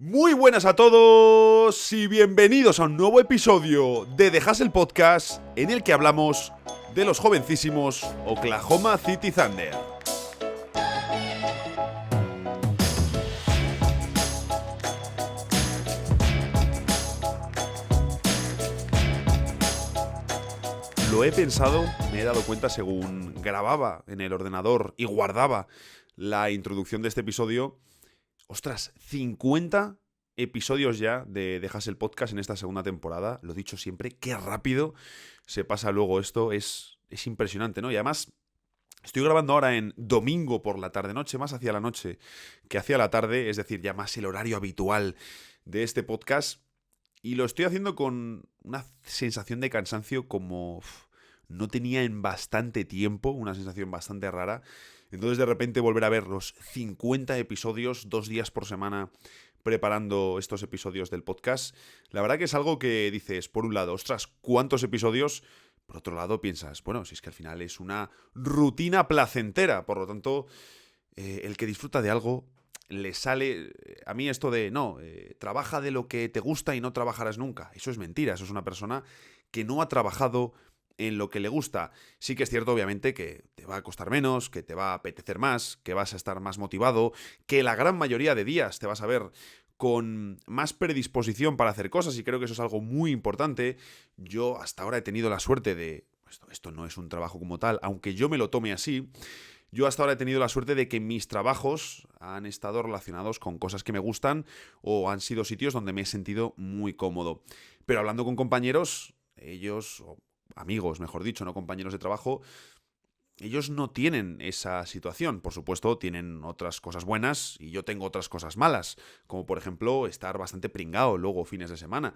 Muy buenas a todos y bienvenidos a un nuevo episodio de The Hustle Podcast en el que hablamos de los jovencísimos Oklahoma City Thunder. Lo he pensado, me he dado cuenta según grababa en el ordenador y guardaba la introducción de este episodio. Ostras, 50 episodios ya de The Hustle Podcast en esta segunda temporada. Lo dicho siempre, qué rápido se pasa luego esto. Es impresionante, ¿no? Y además, estoy grabando ahora en domingo por la tarde-noche, más hacia la noche que hacia la tarde. Es decir, ya más el horario habitual de este podcast. Y lo estoy haciendo con una sensación de cansancio como no tenía en bastante tiempo, una sensación bastante rara. Entonces de repente volver a ver los 50 episodios, 2 días por semana preparando estos episodios del podcast, la verdad que es algo que dices, por un lado, ostras, ¿cuántos episodios? Por otro lado piensas, bueno, si es que al final es una rutina placentera, por lo tanto, el que disfruta de algo le sale. A mí esto de, no, trabaja de lo que te gusta y no trabajarás nunca. Eso es mentira, eso es una persona que no ha trabajado en lo que le gusta. Sí que es cierto, obviamente, que te va a costar menos, que te va a apetecer más, que vas a estar más motivado, que la gran mayoría de días te vas a ver con más predisposición para hacer cosas, y creo que eso es algo muy importante. Yo hasta ahora he tenido la suerte de... Esto no es un trabajo como tal, aunque yo me lo tome así. Yo hasta ahora he tenido la suerte de que mis trabajos han estado relacionados con cosas que me gustan o han sido sitios donde me he sentido muy cómodo. Pero hablando con compañeros, ellos, o amigos, mejor dicho, no compañeros de trabajo, ellos no tienen esa situación. Por supuesto, tienen otras cosas buenas y yo tengo otras cosas malas, como por ejemplo estar bastante pringado luego fines de semana,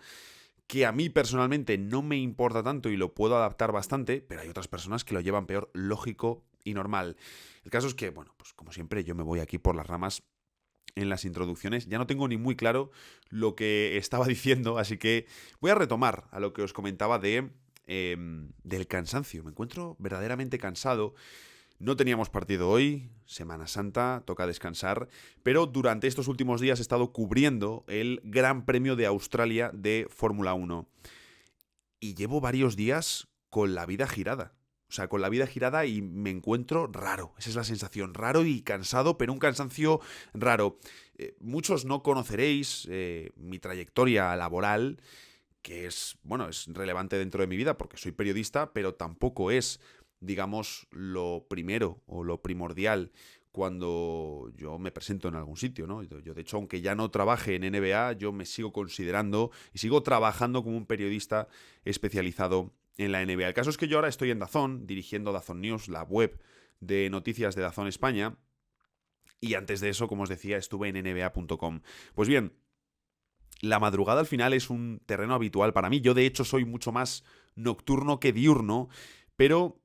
que a mí personalmente no me importa tanto y lo puedo adaptar bastante, pero hay otras personas que lo llevan peor, lógico y normal. El caso es que, bueno, pues como siempre yo me voy aquí por las ramas en las introducciones. Ya no tengo ni muy claro lo que estaba diciendo, así que voy a retomar a lo que os comentaba del cansancio. Me encuentro verdaderamente cansado. No teníamos partido hoy, Semana Santa, toca descansar, pero durante estos últimos días he estado cubriendo el Gran Premio de Australia de Fórmula 1 y llevo varios días con la vida girada. O sea, con la vida girada y me encuentro raro. Esa es la sensación, raro y cansado, pero un cansancio raro. Muchos no conoceréis mi trayectoria laboral, que es, bueno, es relevante dentro de mi vida porque soy periodista, pero tampoco es, digamos, lo primero o lo primordial cuando yo me presento en algún sitio, ¿no? Yo, de hecho, aunque ya no trabaje en NBA, yo me sigo considerando y sigo trabajando como un periodista especializado en la NBA. El caso es que yo ahora estoy en DAZN, dirigiendo DAZN News, la web de noticias de DAZN España, y antes de eso, como os decía, estuve en nba.com. Pues bien, la madrugada al final es un terreno habitual para mí. Yo, de hecho, soy mucho más nocturno que diurno, pero...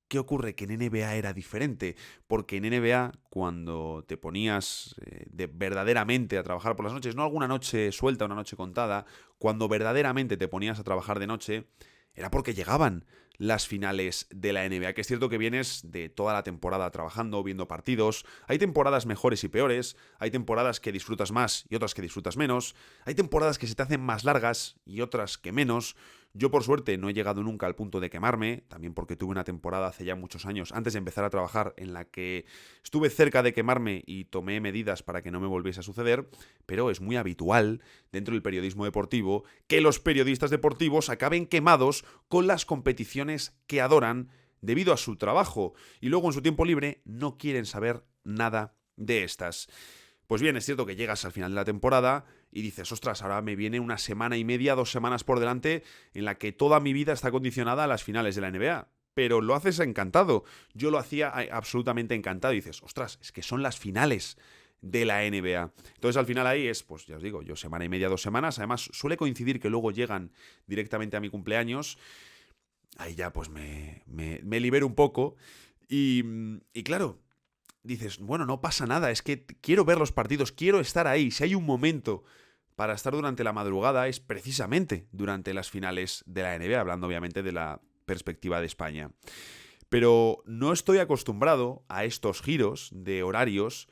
¿Qué ocurre? Que en NBA era diferente, porque en NBA cuando te ponías verdaderamente a trabajar por las noches, no alguna noche suelta, una noche contada, cuando verdaderamente te ponías a trabajar de noche, era porque llegaban las finales de la NBA, que es cierto que vienes de toda la temporada trabajando, viendo partidos, hay temporadas mejores y peores, hay temporadas que disfrutas más y otras que disfrutas menos, hay temporadas que se te hacen más largas y otras que menos. Yo, por suerte, no he llegado nunca al punto de quemarme, también porque tuve una temporada hace ya muchos años, antes de empezar a trabajar, en la que estuve cerca de quemarme y tomé medidas para que no me volviese a suceder, pero es muy habitual dentro del periodismo deportivo que los periodistas deportivos acaben quemados con las competiciones que adoran debido a su trabajo y luego en su tiempo libre no quieren saber nada de estas. Pues bien, es cierto que llegas al final de la temporada y dices, ostras, ahora me viene una semana y media, 2 semanas por delante en la que toda mi vida está condicionada a las finales de la NBA. Pero lo haces encantado. Yo lo hacía absolutamente encantado y dices, ostras, es que son las finales de la NBA. Entonces al final ahí es, pues ya os digo, yo semana y media, 2 semanas. Además suele coincidir que luego llegan directamente a mi cumpleaños. Ahí ya pues me libero un poco. Y claro, dices, bueno, no pasa nada, es que quiero ver los partidos, quiero estar ahí. Si hay un momento para estar durante la madrugada, es precisamente durante las finales de la NBA, hablando obviamente de la perspectiva de España. Pero no estoy acostumbrado a estos giros de horarios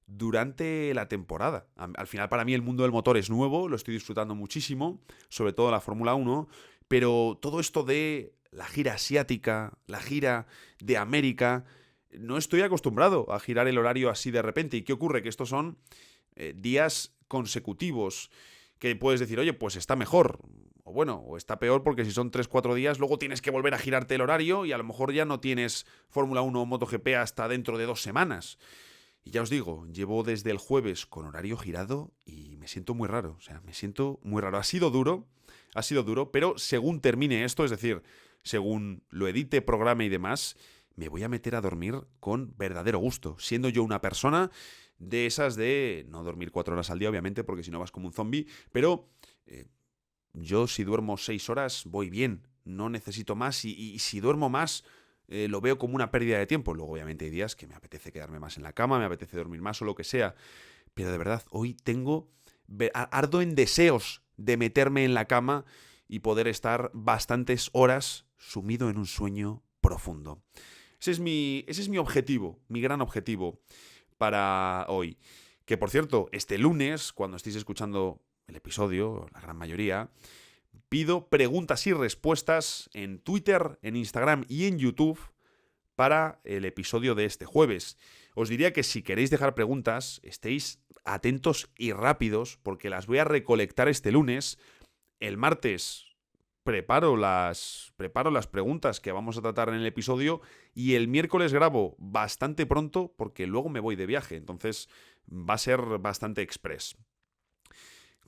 durante la temporada. Al final, para mí, el mundo del motor es nuevo, lo estoy disfrutando muchísimo, sobre todo la Fórmula 1, pero todo esto de la gira asiática, la gira de América, no estoy acostumbrado a girar el horario así de repente. ¿Y qué ocurre? Que estos son días consecutivos que puedes decir, oye, pues está mejor, o bueno, o está peor porque si son 3-4 días, luego tienes que volver a girarte el horario y a lo mejor ya no tienes Fórmula 1 o MotoGP hasta dentro de 2 semanas. Y ya os digo, llevo desde el jueves con horario girado y me siento muy raro, o sea, me siento muy raro. Ha sido duro, pero según termine esto, es decir, según lo edite, programe y demás, me voy a meter a dormir con verdadero gusto, siendo yo una persona de esas de no dormir 4 horas al día, obviamente, porque si no vas como un zombie, pero yo si duermo 6 horas voy bien, no necesito más y si duermo más lo veo como una pérdida de tiempo. Luego obviamente hay días que me apetece quedarme más en la cama, me apetece dormir más o lo que sea, pero de verdad, hoy ardo en deseos de meterme en la cama y poder estar bastantes horas sumido en un sueño profundo. Ese es mi objetivo, mi gran objetivo para hoy. Que por cierto, este lunes, cuando estéis escuchando el episodio, la gran mayoría, pido preguntas y respuestas en Twitter, en Instagram y en YouTube para el episodio de este jueves. Os diría que si queréis dejar preguntas, estéis atentos y rápidos porque las voy a recolectar este lunes. El martes preparo las preguntas que vamos a tratar en el episodio y el miércoles grabo bastante pronto porque luego me voy de viaje, entonces va a ser bastante express.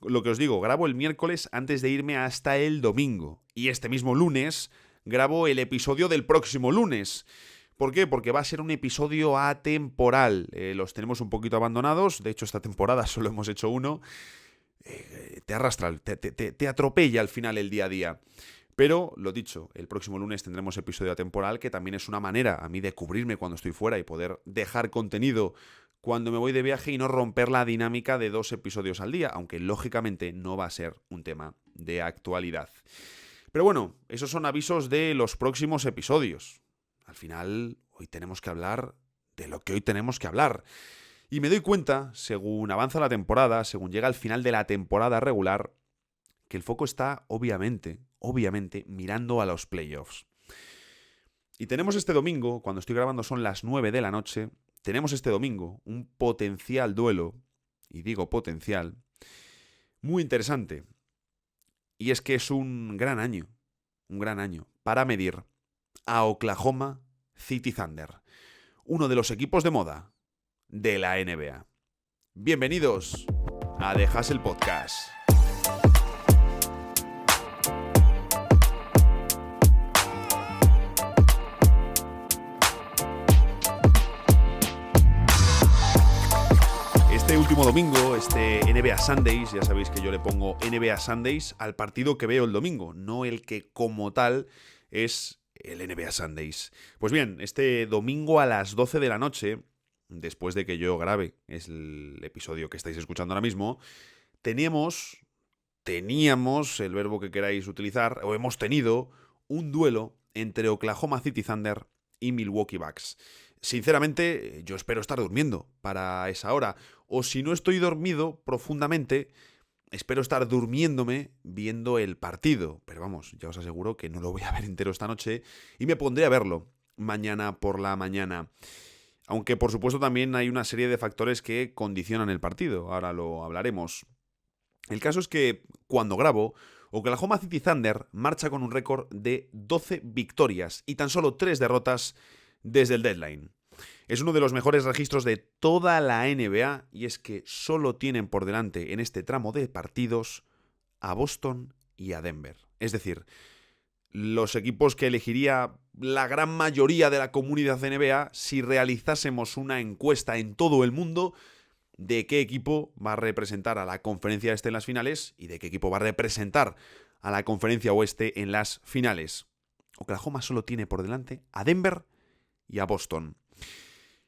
Lo que os digo, grabo el miércoles antes de irme hasta el domingo y este mismo lunes grabo el episodio del próximo lunes. ¿Por qué? Porque va a ser un episodio atemporal. Los tenemos un poquito abandonados, de hecho esta temporada solo hemos hecho uno. Te arrastra, te atropella al final el día a día. Pero, lo dicho, el próximo lunes tendremos episodio atemporal, que también es una manera a mí de cubrirme cuando estoy fuera y poder dejar contenido cuando me voy de viaje y no romper la dinámica de 2 episodios al día, aunque lógicamente no va a ser un tema de actualidad. Pero bueno, esos son avisos de los próximos episodios. Al final, hoy tenemos que hablar de lo que hoy tenemos que hablar. Y me doy cuenta, según avanza la temporada, según llega al final de la temporada regular, que el foco está, obviamente, mirando a los playoffs. Y tenemos este domingo, cuando estoy grabando son las 9 de la noche, tenemos este domingo un potencial duelo, y digo potencial, muy interesante. Y es que es un gran año para medir a Oklahoma City Thunder, uno de los equipos de moda de la NBA. Bienvenidos a The Hustle Podcast. Este último domingo, este NBA Sundays, ya sabéis que yo le pongo NBA Sundays al partido que veo el domingo, no el que como tal es el NBA Sundays. Pues bien, este domingo a las 12 de la noche, después de que yo grabe, es el episodio que estáis escuchando ahora mismo, teníamos, el verbo que queráis utilizar, o hemos tenido un duelo entre Oklahoma City Thunder y Milwaukee Bucks. Sinceramente, yo espero estar durmiendo para esa hora, o si no estoy dormido profundamente, espero estar durmiéndome viendo el partido. Pero vamos, ya os aseguro que no lo voy a ver entero esta noche y me pondré a verlo mañana por la mañana. Aunque por supuesto también hay una serie de factores que condicionan el partido, ahora lo hablaremos. El caso es que cuando grabo, Oklahoma City Thunder marcha con un récord de 12 victorias y tan solo 3 derrotas desde el deadline. Es uno de los mejores registros de toda la NBA y es que solo tienen por delante en este tramo de partidos a Boston y a Denver. Es decir, los equipos que elegiría la gran mayoría de la comunidad NBA si realizásemos una encuesta en todo el mundo de qué equipo va a representar a la conferencia este en las finales y de qué equipo va a representar a la conferencia oeste en las finales. Oklahoma solo tiene por delante a Denver y a Boston.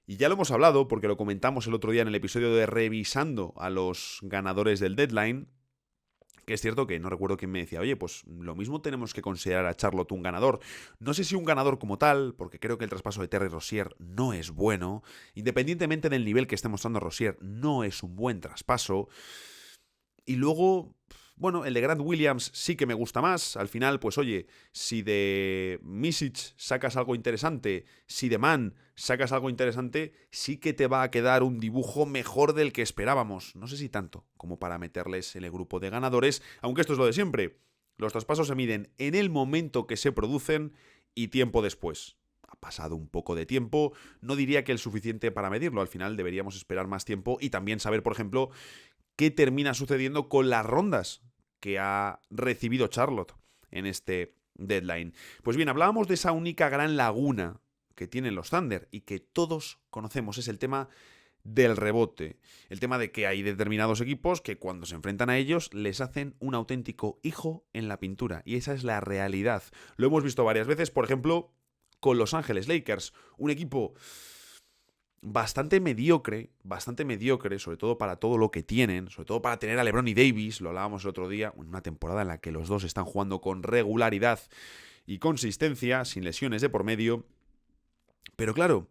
Y ya lo hemos hablado porque lo comentamos el otro día en el episodio de revisando a los ganadores del deadline, Que es cierto que no recuerdo quién me decía, oye, pues lo mismo tenemos que considerar a Charlotte un ganador. No sé si un ganador como tal, porque creo que el traspaso de Terry Rozier no es bueno. Independientemente del nivel que esté mostrando Rozier, no es un buen traspaso. Y luego, bueno, el de Grant Williams sí que me gusta más. Al final, pues oye, si de Misic sacas algo interesante, si de Mann sacas algo interesante, sí que te va a quedar un dibujo mejor del que esperábamos. No sé si tanto como para meterles en el grupo de ganadores, aunque esto es lo de siempre. Los traspasos se miden en el momento que se producen y tiempo después. Ha pasado un poco de tiempo, no diría que el suficiente para medirlo, al final deberíamos esperar más tiempo y también saber, por ejemplo, qué termina sucediendo con las rondas que ha recibido Charlotte en este deadline. Pues bien, hablábamos de esa única gran laguna que tienen los Thunder y que todos conocemos, es el tema del rebote. El tema de que hay determinados equipos que cuando se enfrentan a ellos les hacen un auténtico hijo en la pintura. Y esa es la realidad. Lo hemos visto varias veces, por ejemplo, con Los Ángeles Lakers. Un equipo bastante mediocre, sobre todo para todo lo que tienen, sobre todo para tener a LeBron y Davis, lo hablábamos el otro día, una temporada en la que los dos están jugando con regularidad y consistencia, sin lesiones de por medio. Pero claro,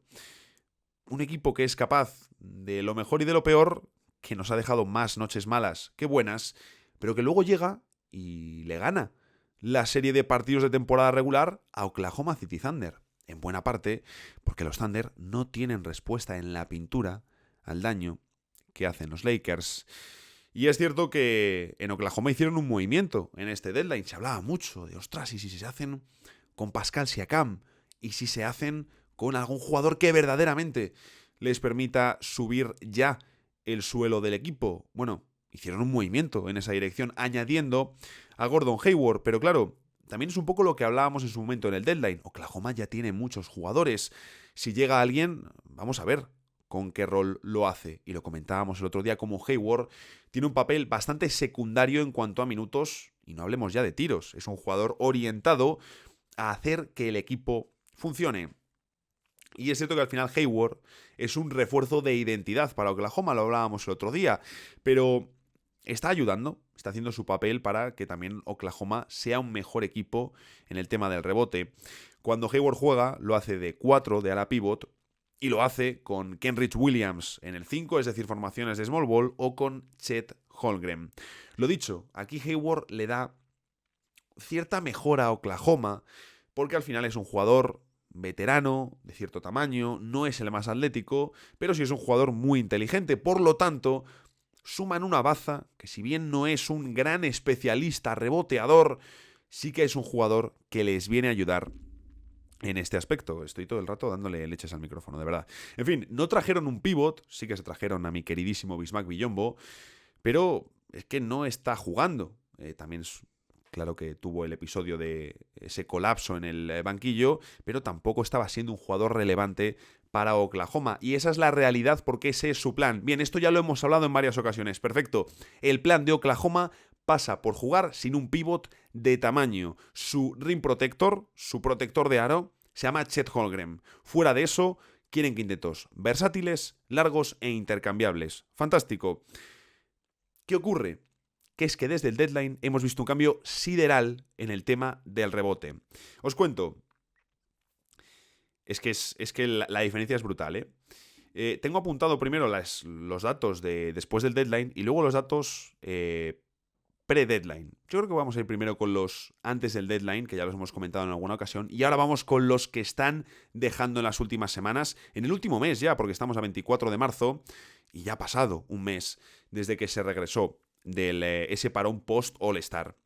un equipo que es capaz de lo mejor y de lo peor, que nos ha dejado más noches malas que buenas, pero que luego llega y le gana la serie de partidos de temporada regular a Oklahoma City Thunder. En buena parte porque los Thunder no tienen respuesta en la pintura al daño que hacen los Lakers. Y es cierto que en Oklahoma hicieron un movimiento en este deadline. Se hablaba mucho de, ostras, y si se hacen con Pascal Siakam, y si se hacen con algún jugador que verdaderamente les permita subir ya el suelo del equipo. Bueno, hicieron un movimiento en esa dirección, añadiendo a Gordon Hayward, pero claro, también es un poco lo que hablábamos en su momento en el deadline. Oklahoma ya tiene muchos jugadores. Si llega alguien, vamos a ver con qué rol lo hace. Y lo comentábamos el otro día, como Hayward tiene un papel bastante secundario en cuanto a minutos, y no hablemos ya de tiros. Es un jugador orientado a hacer que el equipo funcione. Y es cierto que al final Hayward es un refuerzo de identidad para Oklahoma, lo hablábamos el otro día, pero está ayudando, está haciendo su papel para que también Oklahoma sea un mejor equipo en el tema del rebote. Cuando Hayward juega, lo hace de 4 de ala pivot y lo hace con Kenrich Williams en el 5, es decir, formaciones de small ball, o con Chet Holmgren. Lo dicho, aquí Hayward le da cierta mejora a Oklahoma porque al final es un jugador veterano, de cierto tamaño, no es el más atlético, pero sí es un jugador muy inteligente. Por lo tanto, suman una baza que, si bien no es un gran especialista reboteador, sí que es un jugador que les viene a ayudar en este aspecto. Estoy todo el rato dándole leches al micrófono, de verdad. En fin, no trajeron un pivot, sí que se trajeron a mi queridísimo Bismack Biyombo, pero es que no está jugando. También es claro que tuvo el episodio de ese colapso en el banquillo, pero tampoco estaba siendo un jugador relevante para Oklahoma. Y esa es la realidad porque ese es su plan. Bien, esto ya lo hemos hablado en varias ocasiones. Perfecto. El plan de Oklahoma pasa por jugar sin un pivot de tamaño. Su rim protector, su protector de aro, se llama Chet Holmgren. Fuera de eso, quieren quintetos versátiles, largos e intercambiables. Fantástico. ¿Qué ocurre? Que es que desde el deadline hemos visto un cambio sideral en el tema del rebote. Os cuento. Es que la diferencia es brutal, tengo apuntado primero los datos de después del deadline y luego los datos pre-deadline. Yo creo que vamos a ir primero con los antes del deadline, que ya los hemos comentado en alguna ocasión, y ahora vamos con los que están dejando en las últimas semanas, en el último mes ya, porque estamos a 24 de marzo, y ya ha pasado un mes desde que se regresó de ese parón post All-Star.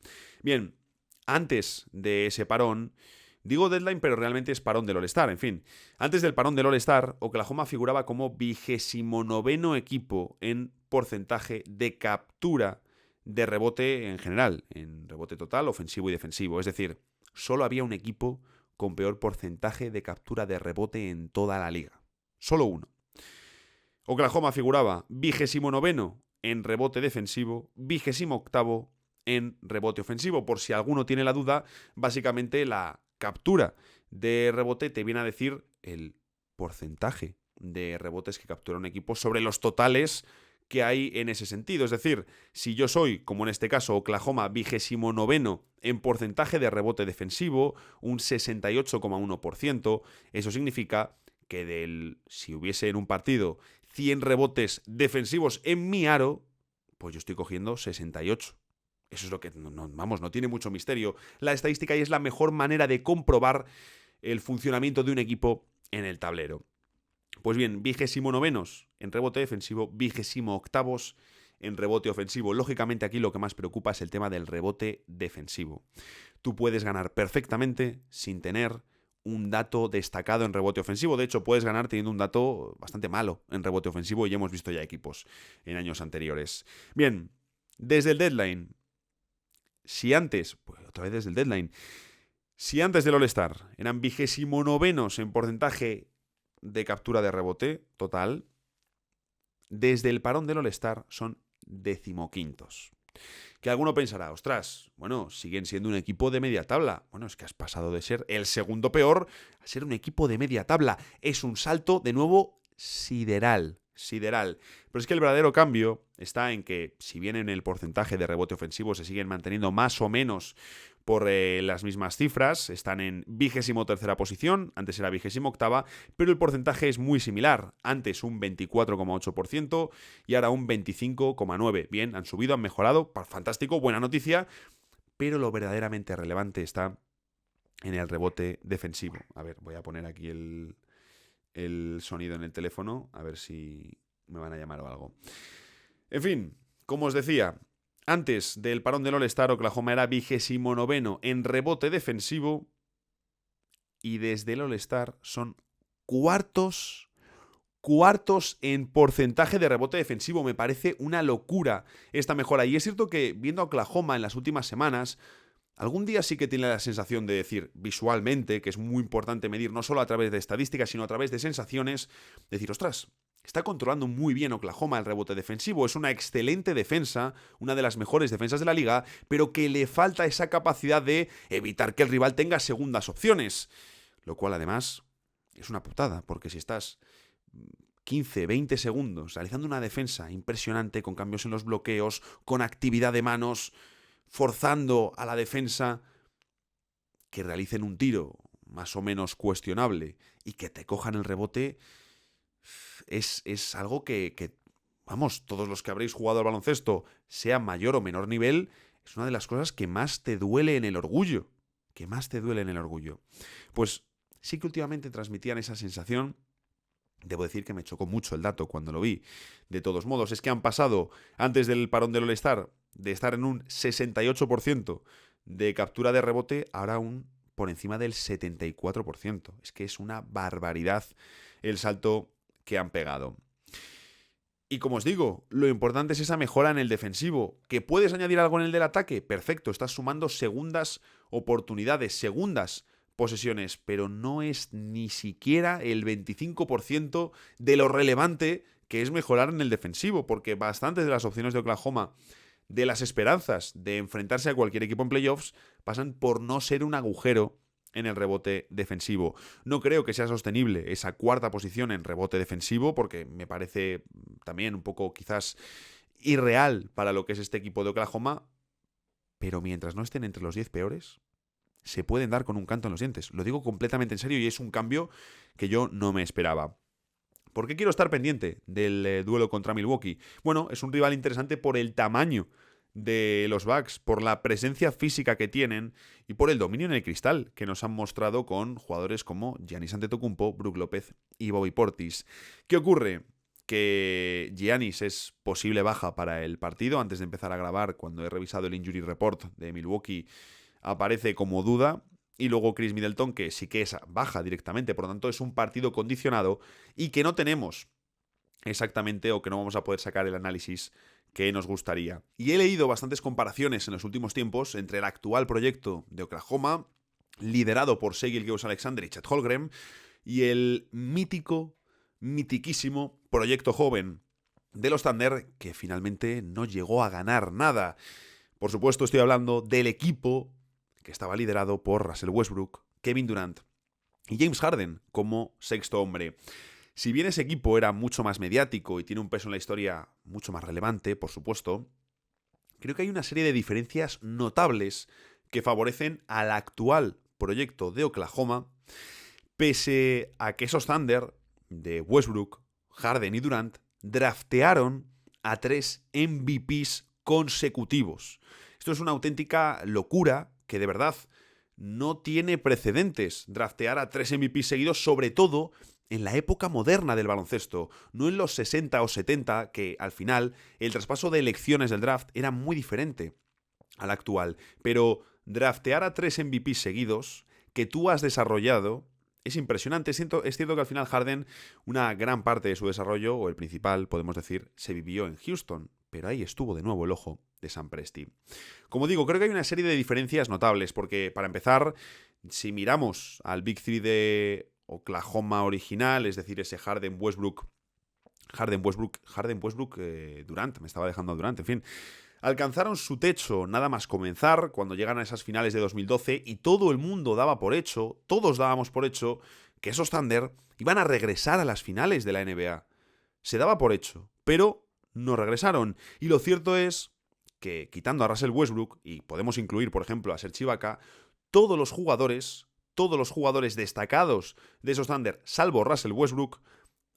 Bien, antes de ese parón, digo deadline, pero realmente es parón del All-Star, en fin. Antes del parón del All-Star, Oklahoma figuraba como 29º equipo en porcentaje de captura de rebote en general, en rebote total, ofensivo y defensivo. Es decir, solo había un equipo con peor porcentaje de captura de rebote en toda la liga. Solo uno. Oklahoma figuraba 29º en rebote defensivo, 28º en rebote ofensivo. Por si alguno tiene la duda, básicamente la captura de rebote te viene a decir el porcentaje de rebotes que captura un equipo sobre los totales que hay en ese sentido. Es decir, si yo soy, como en este caso, Oklahoma, 29º en porcentaje de rebote defensivo, un 68,1%, eso significa que si hubiese en un partido 100 rebotes defensivos en mi aro, pues yo estoy cogiendo 68. Eso es lo que, no tiene mucho misterio. La estadística ahí es la mejor manera de comprobar el funcionamiento de un equipo en el tablero. Pues bien, 29º en rebote defensivo, 28º en rebote ofensivo. Lógicamente aquí lo que más preocupa es el tema del rebote defensivo. Tú puedes ganar perfectamente sin tener un dato destacado en rebote ofensivo. De hecho, puedes ganar teniendo un dato bastante malo en rebote ofensivo y ya hemos visto ya equipos en años anteriores. Bien, desde el deadline, si antes del All-Star eran 29º en porcentaje de captura de rebote total, desde el parón del All-Star son 15º. Que alguno pensará, ostras, bueno, siguen siendo un equipo de media tabla. Bueno, es que has pasado de ser el segundo peor a ser un equipo de media tabla. Es un salto, de nuevo, sideral. Pero es que el verdadero cambio está en que, si bien en el porcentaje de rebote ofensivo se siguen manteniendo más o menos por las mismas cifras, están en 23ª posición, antes era 28ª, pero el porcentaje es muy similar. Antes un 24,8% y ahora un 25,9%. Bien, han subido, han mejorado, fantástico, buena noticia, pero lo verdaderamente relevante está en el rebote defensivo. A ver, voy a poner aquí el sonido en el teléfono, a ver si me van a llamar o algo. En fin, como os decía, antes del parón del All-Star, Oklahoma era 29º en rebote defensivo y desde el All-Star son cuartos en porcentaje de rebote defensivo. Me parece una locura esta mejora. Y es cierto que viendo a Oklahoma en las últimas semanas, algún día sí que tiene la sensación de decir visualmente, que es muy importante medir no solo a través de estadísticas, sino a través de sensaciones, decir, ostras, está controlando muy bien Oklahoma el rebote defensivo, es una excelente defensa, una de las mejores defensas de la liga, pero que le falta esa capacidad de evitar que el rival tenga segundas opciones, lo cual además es una putada, porque si estás 15, 20 segundos realizando una defensa impresionante con cambios en los bloqueos, con actividad de manos, forzando a la defensa que realicen un tiro más o menos cuestionable y que te cojan el rebote, es algo que, vamos, todos los que habréis jugado al baloncesto, sea mayor o menor nivel, es una de las cosas que más te duele en el orgullo. Pues sí que últimamente transmitían esa sensación. Debo decir que me chocó mucho el dato cuando lo vi. De todos modos, es que han pasado, antes del parón del All-Star, de estar en un 68% de captura de rebote, ahora aún por encima del 74%. Es que es una barbaridad el salto que han pegado. Y como os digo, lo importante es esa mejora en el defensivo. ¿Que puedes añadir algo en el del ataque? Perfecto, estás sumando segundas oportunidades, segundas posesiones, pero no es ni siquiera el 25% de lo relevante que es mejorar en el defensivo, porque bastantes de las opciones de Oklahoma, de las esperanzas de enfrentarse a cualquier equipo en playoffs, pasan por no ser un agujero en el rebote defensivo. No creo que sea sostenible esa cuarta posición en rebote defensivo, porque me parece también un poco quizás irreal para lo que es este equipo de Oklahoma, pero mientras no estén entre los 10 peores, se pueden dar con un canto en los dientes. Lo digo completamente en serio y es un cambio que yo no me esperaba. ¿Por qué quiero estar pendiente del duelo contra Milwaukee? Bueno, es un rival interesante por el tamaño de los Bucks, por la presencia física que tienen y por el dominio en el cristal que nos han mostrado con jugadores como Giannis Antetokounmpo, Brook López y Bobby Portis. ¿Qué ocurre? Que Giannis es posible baja para el partido. Antes de empezar a grabar, cuando he revisado el injury report de Milwaukee, aparece como duda. Y luego Chris Middleton, que sí que es baja directamente. Por lo tanto, es un partido condicionado y que no tenemos exactamente, o que no vamos a poder sacar el análisis que nos gustaría. Y he leído bastantes comparaciones en los últimos tiempos entre el actual proyecto de Oklahoma, liderado por Shai Gilgeous-Alexander y Chet Holmgren, y el mitiquísimo proyecto joven de los Thunder, que finalmente no llegó a ganar nada. Por supuesto, estoy hablando del equipo que estaba liderado por Russell Westbrook, Kevin Durant y James Harden como sexto hombre. Si bien ese equipo era mucho más mediático y tiene un peso en la historia mucho más relevante, por supuesto, creo que hay una serie de diferencias notables que favorecen al actual proyecto de Oklahoma, pese a que esos Thunder de Westbrook, Harden y Durant draftearon a 3 MVPs consecutivos. Esto es una auténtica locura que de verdad no tiene precedentes, draftear a 3 MVPs seguidos, sobre todo en la época moderna del baloncesto, no en los 60 o 70, que al final el traspaso de elecciones del draft era muy diferente al actual. Pero draftear a 3 MVPs seguidos que tú has desarrollado es impresionante. Es cierto que al final Harden, una gran parte de su desarrollo, o el principal, podemos decir, se vivió en Houston, pero ahí estuvo de nuevo el ojo de Sam Presti. Como digo, creo que hay una serie de diferencias notables, porque para empezar, si miramos al Big Three de Oklahoma original, es decir, ese Harden, Westbrook, Durant, me estaba dejando Durant, en fin, alcanzaron su techo nada más comenzar, cuando llegan a esas finales de 2012, y todo el mundo daba por hecho, todos dábamos por hecho, que esos Thunder iban a regresar a las finales de la NBA. Se daba por hecho, pero no regresaron. Y lo cierto es que, quitando a Russell Westbrook, y podemos incluir, por ejemplo, a Serge Ibaka, todos los jugadores destacados de esos Thunder, salvo Russell Westbrook,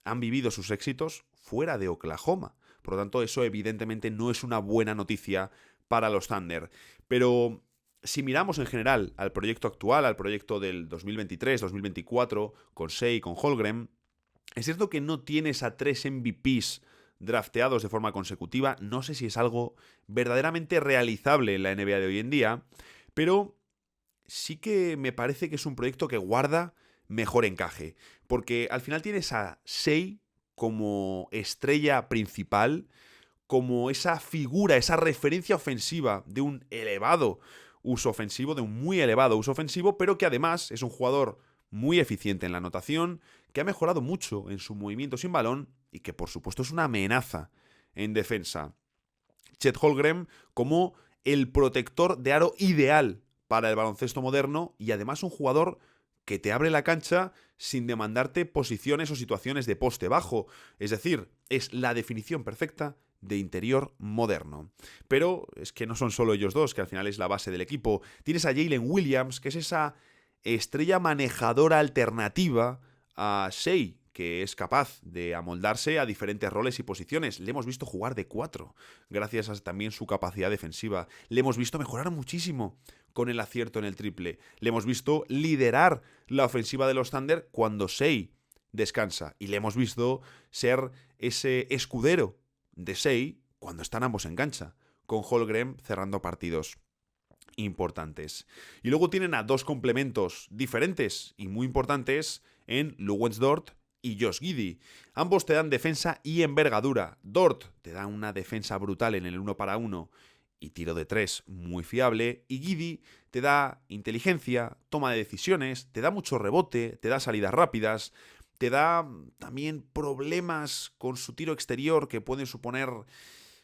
han vivido sus éxitos fuera de Oklahoma. Por lo tanto, eso evidentemente no es una buena noticia para los Thunder. Pero si miramos en general al proyecto actual, al proyecto del 2023-2024, con Shea, con Holmgren, es cierto que no tienes a 3 MVPs drafteados de forma consecutiva. No sé si es algo verdaderamente realizable en la NBA de hoy en día, pero sí que me parece que es un proyecto que guarda mejor encaje. Porque al final tienes a Shea como estrella principal, como esa figura, esa referencia ofensiva de un elevado uso ofensivo, de un muy elevado uso ofensivo, pero que además es un jugador muy eficiente en la anotación, que ha mejorado mucho en su movimiento sin balón y que por supuesto es una amenaza en defensa. Chet Holmgren como el protector de aro ideal para el baloncesto moderno y además un jugador que te abre la cancha sin demandarte posiciones o situaciones de poste bajo. Es decir, es la definición perfecta de interior moderno. Pero es que no son solo ellos dos, que al final es la base del equipo. Tienes a Jalen Williams, que es esa estrella manejadora alternativa a Shea, que es capaz de amoldarse a diferentes roles y posiciones. Le hemos visto jugar de 4, gracias a también su capacidad defensiva. Le hemos visto mejorar muchísimo con el acierto en el triple. Le hemos visto liderar la ofensiva de los Thunder cuando Shea descansa. Y le hemos visto ser ese escudero de Shea cuando están ambos en cancha, con Holmgren cerrando partidos importantes. Y luego tienen a dos complementos diferentes y muy importantes en Luguentz Dort y Josh Giddey. Ambos te dan defensa y envergadura. Dort te da una defensa brutal en el 1 para 1 y tiro de 3 muy fiable, y Giddey te da inteligencia, toma de decisiones, te da mucho rebote, te da salidas rápidas, te da también problemas con su tiro exterior que pueden suponer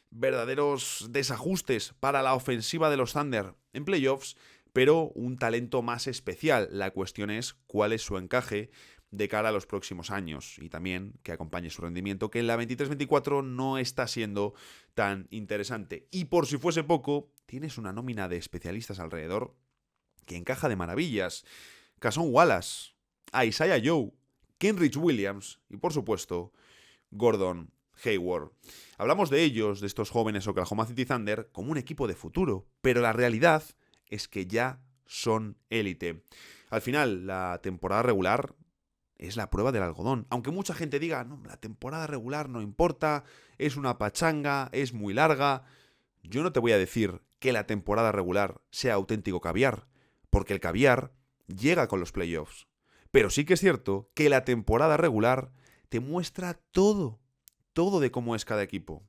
verdaderos desajustes para la ofensiva de los Thunder en playoffs, pero un talento más especial. La cuestión es cuál es su encaje de cara a los próximos años y también que acompañe su rendimiento, que en la 23-24 no está siendo tan interesante. Y por si fuese poco, tienes una nómina de especialistas alrededor que encaja de maravillas. Cason Wallace, Isaiah Joe, Kenrich Williams y por supuesto Gordon Hayward. Hablamos de ellos, de estos jóvenes Oklahoma City Thunder, como un equipo de futuro, pero la realidad es que ya son élite. Al final, la temporada regular es la prueba del algodón. Aunque mucha gente diga, no, la temporada regular no importa, es una pachanga, es muy larga. Yo no te voy a decir que la temporada regular sea auténtico caviar, porque el caviar llega con los playoffs. Pero sí que es cierto que la temporada regular te muestra todo de cómo es cada equipo.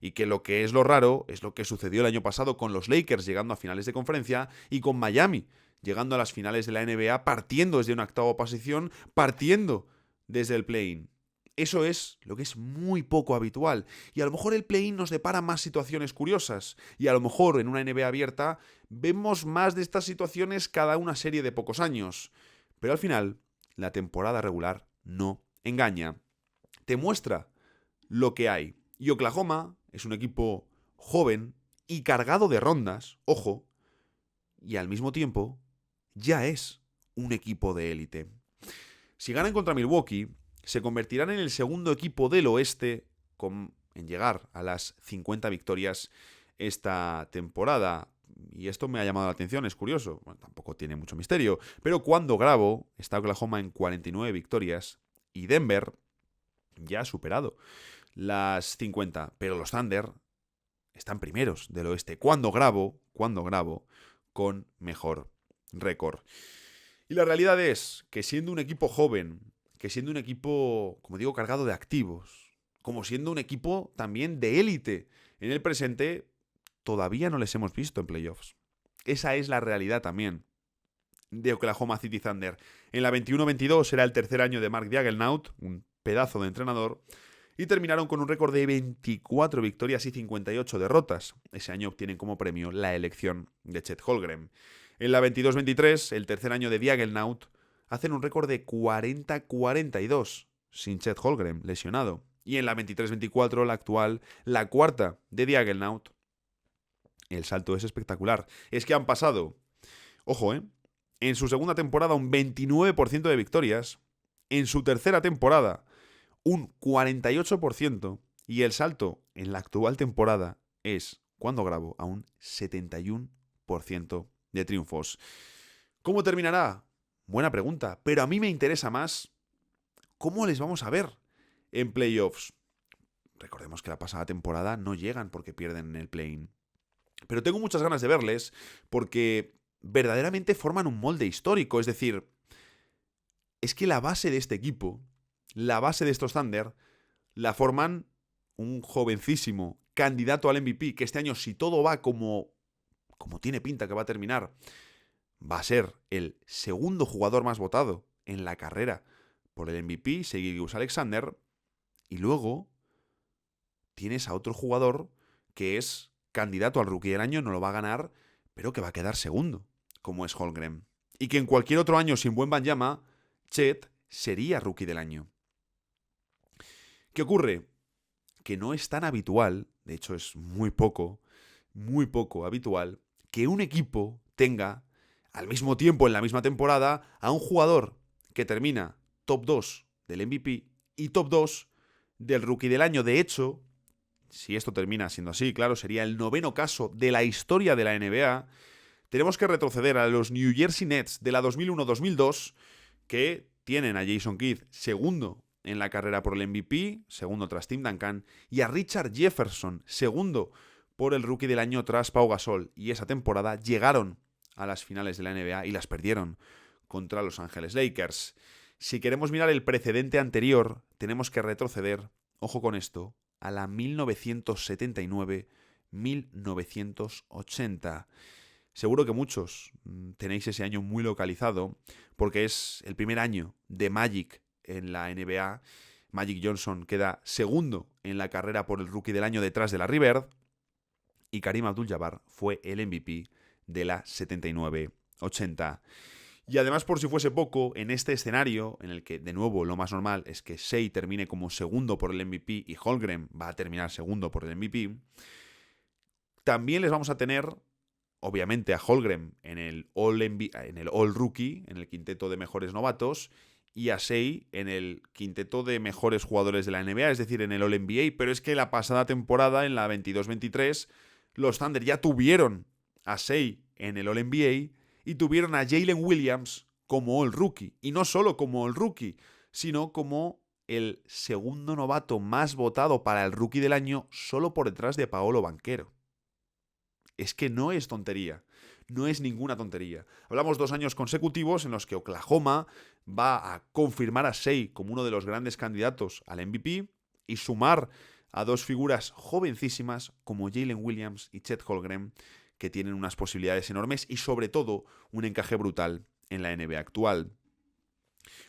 Y que lo que es lo raro es lo que sucedió el año pasado con los Lakers llegando a finales de conferencia y con Miami llegando a las finales de la NBA partiendo desde una octava posición, partiendo desde el play-in. Eso es lo que es muy poco habitual. Y a lo mejor el play-in nos depara más situaciones curiosas. Y a lo mejor en una NBA abierta vemos más de estas situaciones cada una serie de pocos años. Pero al final, la temporada regular no engaña. te muestra lo que hay. Y Oklahoma es un equipo joven y cargado de rondas, ojo, y al mismo tiempo ya es un equipo de élite. Si ganan contra Milwaukee, se convertirán en el segundo equipo del oeste en llegar a las 50 victorias esta temporada. Y esto me ha llamado la atención, es curioso. Bueno, tampoco tiene mucho misterio. Pero cuando grabo, está Oklahoma en 49 victorias y Denver ya ha superado las 50. Pero los Thunder están primeros del oeste. Cuando grabo, con mejor récord. Y la realidad es que siendo un equipo joven, que siendo un equipo, como digo, cargado de activos, como siendo un equipo también de élite en el presente, todavía no les hemos visto en playoffs. Esa es la realidad también de Oklahoma City Thunder. En la 21-22 era el tercer año de Mark Daigneault, un pedazo de entrenador, y terminaron con un récord de 24 victorias y 58 derrotas. Ese año obtienen como premio la elección de Chet Holmgren. En la 22-23, el tercer año de Daigneault, hacen un récord de 40-42, sin Chet Holmgren lesionado. Y en la 23-24, la actual, la cuarta de Daigneault, el salto es espectacular. Es que han pasado, ojo, en su segunda temporada un 29% de victorias, en su tercera temporada un 48%, y el salto en la actual temporada es, cuando grabo, a un 71% de triunfos. ¿Cómo terminará? Buena pregunta, pero a mí me interesa más cómo les vamos a ver en playoffs. Recordemos que la pasada temporada no llegan porque pierden en el play-in. Pero tengo muchas ganas de verles porque verdaderamente forman un molde histórico. Es decir, es que la base de este equipo, la base de estos Thunder, la forman un jovencísimo candidato al MVP que este año, si todo va como tiene pinta que va a terminar, va a ser el segundo jugador más votado en la carrera por el MVP, Shai Gilgeous-Alexander. Y luego tienes a otro jugador que es candidato al Rookie del Año, no lo va a ganar, pero que va a quedar segundo, como es Holmgren. Y que en cualquier otro año sin buen Wembanyama, Chet sería Rookie del Año. ¿Qué ocurre? Que no es tan habitual, de hecho es muy poco habitual, que un equipo tenga al mismo tiempo, en la misma temporada, a un jugador que termina top 2 del MVP y top 2 del Rookie del Año. De hecho, si esto termina siendo así, claro, sería el 9º caso de la historia de la NBA. Tenemos que retroceder a los New Jersey Nets de la 2001-2002, que tienen a Jason Kidd segundo en la carrera por el MVP, segundo tras Tim Duncan, y a Richard Jefferson, segundo por el Rookie del Año tras Pau Gasol. Y esa temporada llegaron a las finales de la NBA y las perdieron contra Los Ángeles Lakers. Si queremos mirar el precedente anterior, tenemos que retroceder, ojo con esto, a la 1979-1980. Seguro que muchos tenéis ese año muy localizado porque es el primer año de Magic en la NBA. Magic Johnson queda segundo en la carrera por el Rookie del Año detrás de Larry Bird y Kareem Abdul-Jabbar fue el MVP de la 79-80. Y además, por si fuese poco, en este escenario, en el que, de nuevo, lo más normal es que Shai termine como segundo por el MVP y Holmgren va a terminar segundo por el MVP, también les vamos a tener, obviamente, a Holmgren en el All Rookie, en el quinteto de mejores novatos, y a Shai en el quinteto de mejores jugadores de la NBA, es decir, en el All NBA. Pero es que la pasada temporada, en la 22-23, los Thunder ya tuvieron a Shai en el All NBA y tuvieron a Jalen Williams como All Rookie. Y no solo como All Rookie, sino como el segundo novato más votado para el Rookie del Año, solo por detrás de Paolo Banchero. Es que no es tontería. No es ninguna tontería. Hablamos 2 años consecutivos en los que Oklahoma va a confirmar a Shai como uno de los grandes candidatos al MVP y sumar a 2 figuras jovencísimas como Jalen Williams y Chet Holmgren, que tienen unas posibilidades enormes y sobre todo un encaje brutal en la NBA actual.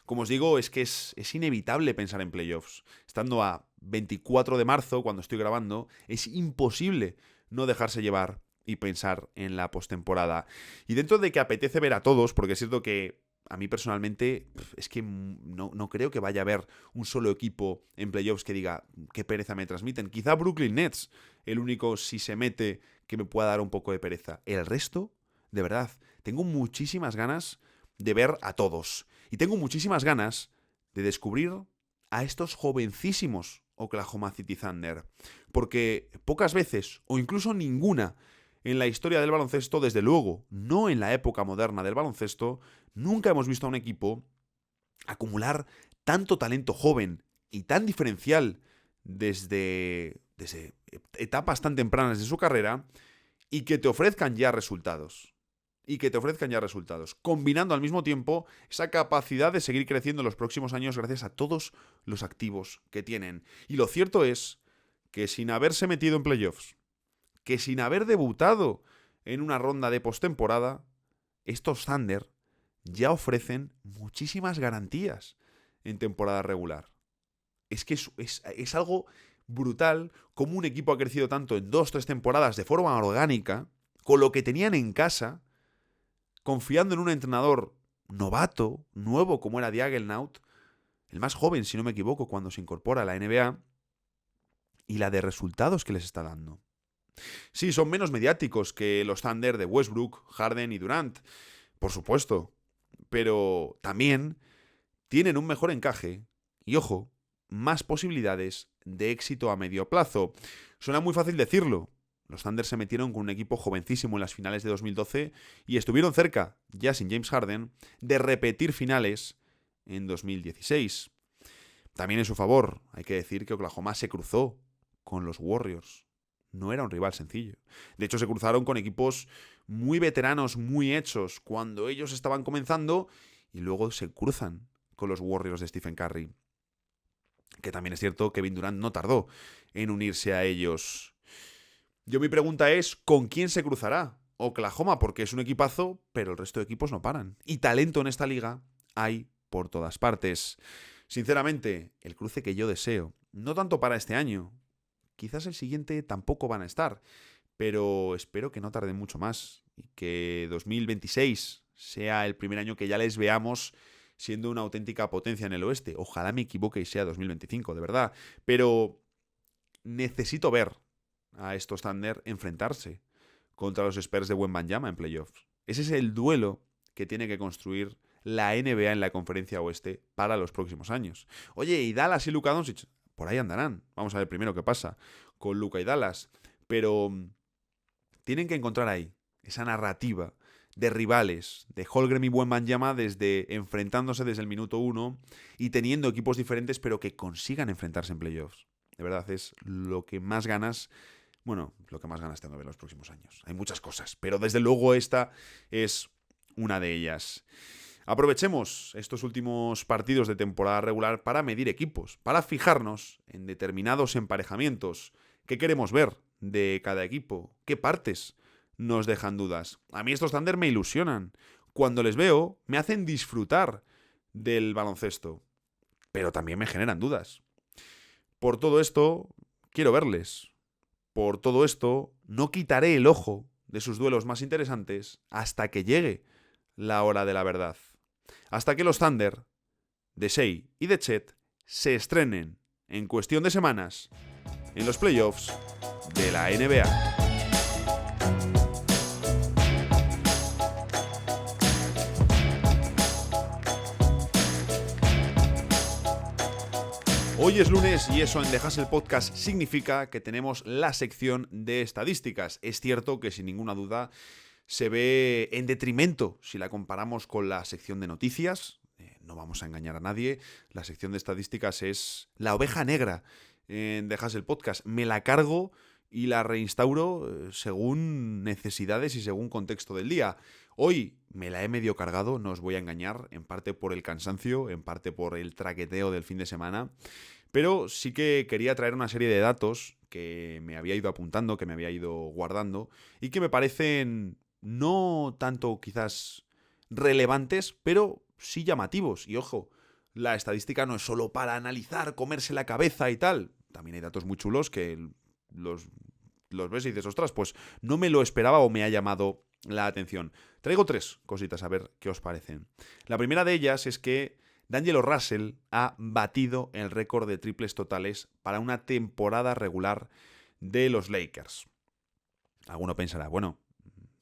Como os digo, es que es inevitable pensar en playoffs. Estando a 24 de marzo, cuando estoy grabando, es imposible no dejarse llevar y pensar en la postemporada. Y dentro de que apetece ver a todos, porque es cierto que a mí personalmente es que no creo que vaya a haber un solo equipo en playoffs que diga qué pereza me transmiten. Quizá Brooklyn Nets, el único si se mete que me pueda dar un poco de pereza. El resto, de verdad, tengo muchísimas ganas de ver a todos. Y tengo muchísimas ganas de descubrir a estos jovencísimos Oklahoma City Thunder. Porque pocas veces, o incluso ninguna, en la historia del baloncesto, desde luego, no en la época moderna del baloncesto, nunca hemos visto a un equipo acumular tanto talento joven y tan diferencial desde etapas tan tempranas de su carrera y que te ofrezcan ya resultados. Combinando al mismo tiempo esa capacidad de seguir creciendo en los próximos años gracias a todos los activos que tienen. Y lo cierto es que sin haberse metido en playoffs, que sin haber debutado en una ronda de postemporada, estos Thunder ya ofrecen muchísimas garantías en temporada regular. Es que es algo brutal cómo un equipo ha crecido tanto en 2-3 temporadas de forma orgánica, con lo que tenían en casa, confiando en un entrenador novato, nuevo como era Diagelnaut, el más joven, si no me equivoco, cuando se incorpora a la NBA, y la de resultados que les está dando. Sí, son menos mediáticos que los Thunder de Westbrook, Harden y Durant, por supuesto, pero también tienen un mejor encaje y, ojo, más posibilidades de éxito a medio plazo. Suena muy fácil decirlo. Los Thunder se metieron con un equipo jovencísimo en las finales de 2012 y estuvieron cerca, ya sin James Harden, de repetir finales en 2016. También en su favor, hay que decir que Oklahoma se cruzó con los Warriors. No era un rival sencillo. De hecho, se cruzaron con equipos muy veteranos, muy hechos, cuando ellos estaban comenzando, y luego se cruzan con los Warriors de Stephen Curry. Que también es cierto, Kevin Durant no tardó en unirse a ellos. Mi pregunta es, ¿con quién se cruzará Oklahoma? Porque es un equipazo, pero el resto de equipos no paran. Y talento en esta liga hay por todas partes. Sinceramente, el cruce que yo deseo, no tanto para este año, quizás el siguiente tampoco van a estar, pero espero que no tarden mucho más y que 2026 sea el primer año que ya les veamos siendo una auténtica potencia en el oeste. Ojalá me equivoque y sea 2025, de verdad. Pero necesito ver a estos Thunder enfrentarse contra los Spurs de Wembanyama en playoffs. Ese es el duelo que tiene que construir la NBA en la conferencia oeste para los próximos años. Oye, y Dallas y Luka Doncic, por ahí andarán. Vamos a ver primero qué pasa con Luka y Dallas. Pero tienen que encontrar ahí esa narrativa de rivales, de Holmgren y Wembanyama enfrentándose desde el minuto 1 y teniendo equipos diferentes, pero que consigan enfrentarse en playoffs. De verdad, es lo que más ganas tengo de ver los próximos años. Hay muchas cosas, pero desde luego esta es una de ellas. Aprovechemos estos últimos partidos de temporada regular para medir equipos, para fijarnos en determinados emparejamientos. ¿Qué queremos ver de cada equipo? ¿Qué partes nos dejan dudas? A mí estos Thunder me ilusionan. Cuando les veo, me hacen disfrutar del baloncesto, pero también me generan dudas. Por todo esto, quiero verles. Por todo esto, no quitaré el ojo de sus duelos más interesantes hasta que llegue la hora de la verdad. Hasta que los Thunder de Shai y de Chet se estrenen en cuestión de semanas en los playoffs de la NBA. Hoy es lunes y eso en The Hustle Podcast significa que tenemos la sección de estadísticas. Es cierto que sin ninguna duda se ve en detrimento si la comparamos con la sección de noticias. No vamos a engañar a nadie. La sección de estadísticas es la oveja negra en The Hustle Podcast. Me la cargo y la reinstauro según necesidades y según contexto del día. Hoy me la he medio cargado, no os voy a engañar, en parte por el cansancio, en parte por el traqueteo del fin de semana, pero sí que quería traer una serie de datos que me había ido apuntando, que me había ido guardando y que me parecen no tanto quizás relevantes, pero sí llamativos. Y ojo, la estadística no es solo para analizar, comerse la cabeza y tal. También hay datos muy chulos que los ves y dices, ostras, pues no me lo esperaba o me ha llamado la atención. Traigo 3 cositas a ver qué os parecen. La primera de ellas es que D'Angelo Russell ha batido el récord de triples totales para una temporada regular de los Lakers. Alguno pensará, bueno,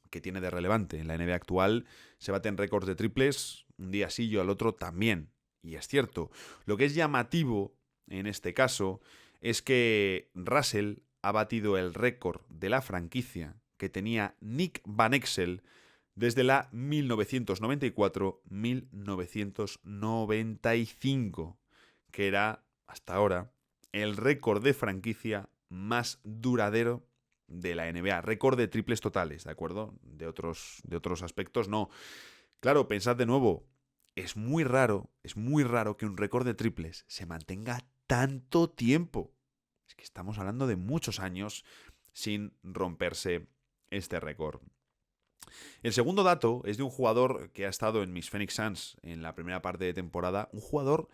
¿qué tiene de relevante? En la NBA actual se baten récords de triples, un día sí y al otro también. Y es cierto. Lo que es llamativo en este caso es que Russell ha batido el récord de la franquicia que tenía Nick Van Exel desde la 1994-1995, que era, hasta ahora, el récord de franquicia más duradero de la NBA. Récord de triples totales, ¿de acuerdo? De otros aspectos no. Claro, pensad de nuevo, es muy raro que un récord de triples se mantenga tanto tiempo. Es que estamos hablando de muchos años sin romperse este récord. El segundo dato es de un jugador que ha estado en mis Phoenix Suns en la primera parte de temporada, un jugador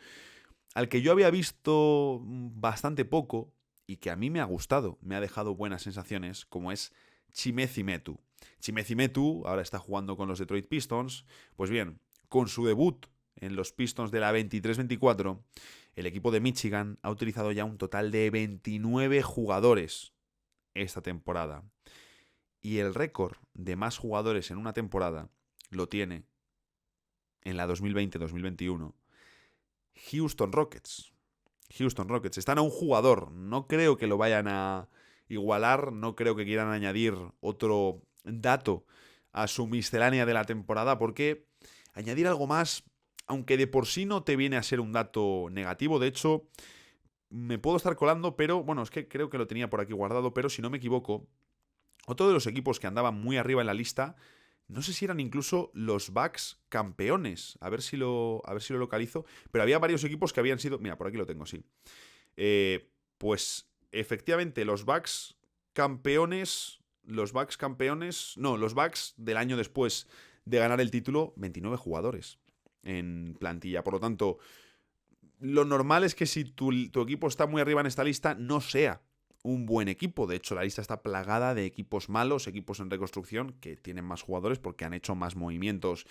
al que yo había visto bastante poco y que a mí me ha gustado, me ha dejado buenas sensaciones, como es Chimezie Metu. Chimezie Metu ahora está jugando con los Detroit Pistons. Pues bien, con su debut en los Pistons de la 23-24, el equipo de Michigan ha utilizado ya un total de 29 jugadores esta temporada. Y el récord de más jugadores en una temporada lo tiene en la 2020-2021 Houston Rockets. Houston Rockets. Están a un jugador. No creo que lo vayan a igualar. No creo que quieran añadir otro dato a su miscelánea de la temporada, porque añadir algo más, aunque de por sí no te viene a ser un dato negativo, de hecho, me puedo estar colando, pero bueno, es que creo que lo tenía por aquí guardado, pero si no me equivoco, otro de los equipos que andaban muy arriba en la lista, no sé si eran incluso los Bucks campeones, a ver si lo localizo, pero había varios equipos que habían sido, mira, por aquí lo tengo, sí. Pues efectivamente los Bucks campeones, los Bucks del año después de ganar el título, 29 jugadores en plantilla. Por lo tanto, lo normal es que si tu equipo está muy arriba en esta lista, no sea un buen equipo. De hecho, la lista está plagada de equipos malos, equipos en reconstrucción, que tienen más jugadores porque han hecho más movimientos.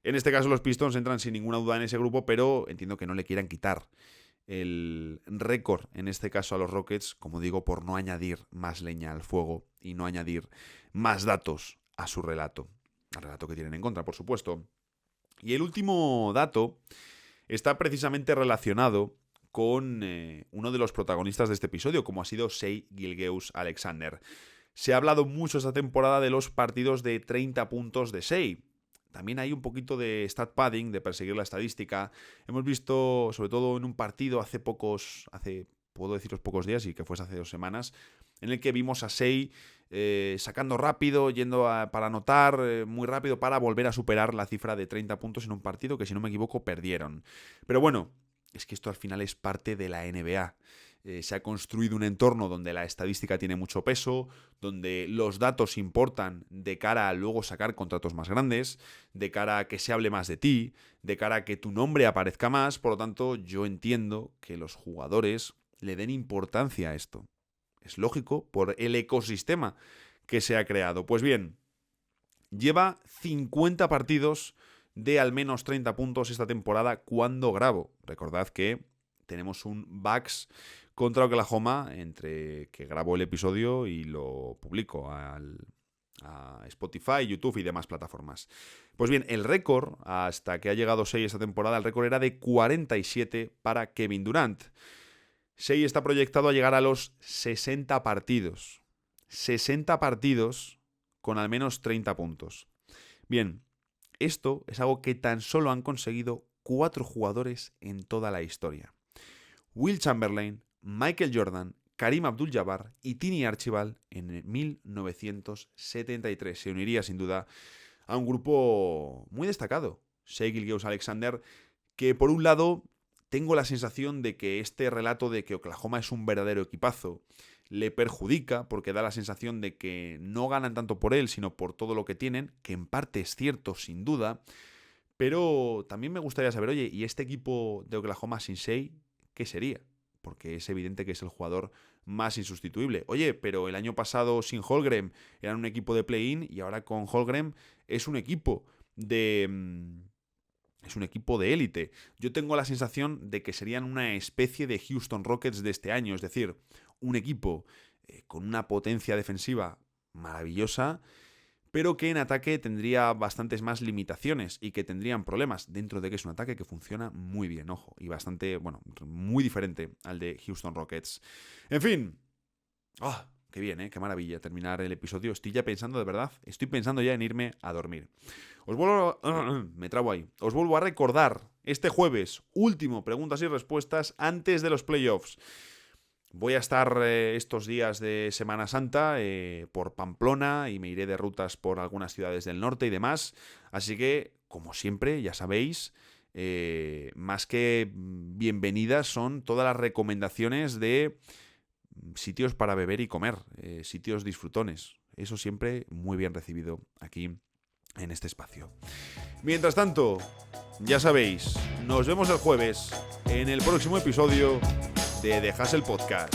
En este caso, los Pistons entran sin ninguna duda en ese grupo, pero entiendo que no le quieran quitar el récord, en este caso a los Rockets, como digo, por no añadir más leña al fuego y no añadir más datos a su relato. Al relato que tienen en contra, por supuesto. Y el último dato está precisamente relacionado con uno de los protagonistas de este episodio, como ha sido Shai Gilgeous-Alexander. Se ha hablado mucho esta temporada de los partidos de 30 puntos de Shai. También hay un poquito de stat padding, de perseguir la estadística. Hemos visto, sobre todo en un partido puedo deciros pocos días, y que fuese hace 2 semanas, en el que vimos a Shai sacando rápido, yendo para anotar muy rápido para volver a superar la cifra de 30 puntos en un partido que, si no me equivoco, perdieron. Pero bueno, es que esto al final es parte de la NBA. Se ha construido un entorno donde la estadística tiene mucho peso, donde los datos importan de cara a luego sacar contratos más grandes, de cara a que se hable más de ti, de cara a que tu nombre aparezca más. Por lo tanto, yo entiendo que los jugadores le den importancia a esto. Es lógico por el ecosistema que se ha creado. Pues bien, lleva 50 partidos de al menos 30 puntos esta temporada cuando grabo. Recordad que tenemos un Bucks contra Oklahoma entre que grabo el episodio y lo publico a Spotify, YouTube y demás plataformas. Pues bien, el récord, hasta que ha llegado Shai esta temporada, el récord era de 47 para Kevin Durant. Shai está proyectado a llegar a los 60 partidos. 60 partidos con al menos 30 puntos. Bien, esto es algo que tan solo han conseguido 4 jugadores en toda la historia. Will Chamberlain, Michael Jordan, Kareem Abdul-Jabbar y Tiny Archibald en 1973. Se uniría sin duda a un grupo muy destacado. Shai Gilgeous-Alexander, que por un lado tengo la sensación de que este relato de que Oklahoma es un verdadero equipazo le perjudica, porque da la sensación de que no ganan tanto por él, sino por todo lo que tienen, que en parte es cierto, sin duda. Pero también me gustaría saber, oye, ¿y este equipo de Oklahoma sin Shai qué sería? Porque es evidente que es el jugador más insustituible. Oye, pero el año pasado sin Holmgren eran un equipo de play-in y ahora con Holmgren es un equipo de... Es un equipo de élite. Yo tengo la sensación de que serían una especie de Houston Rockets de este año, es decir, un equipo con una potencia defensiva maravillosa, pero que en ataque tendría bastantes más limitaciones y que tendrían problemas, dentro de que es un ataque que funciona muy bien, ojo, y bastante, bueno, muy diferente al de Houston Rockets. En fin. ¡Ah! Qué bien, qué maravilla terminar el episodio. Estoy ya pensando, de verdad, estoy pensando ya en irme a dormir. Os vuelvo me trabo ahí. Os vuelvo a recordar, este jueves, último preguntas y respuestas antes de los playoffs. Voy a estar estos días de Semana Santa por Pamplona y me iré de rutas por algunas ciudades del norte y demás. Así que, como siempre, ya sabéis, más que bienvenidas son todas las recomendaciones de sitios para beber y comer, sitios disfrutones. Eso siempre muy bien recibido aquí en este espacio. Mientras tanto, ya sabéis, nos vemos el jueves en el próximo episodio de The Hustle Podcast.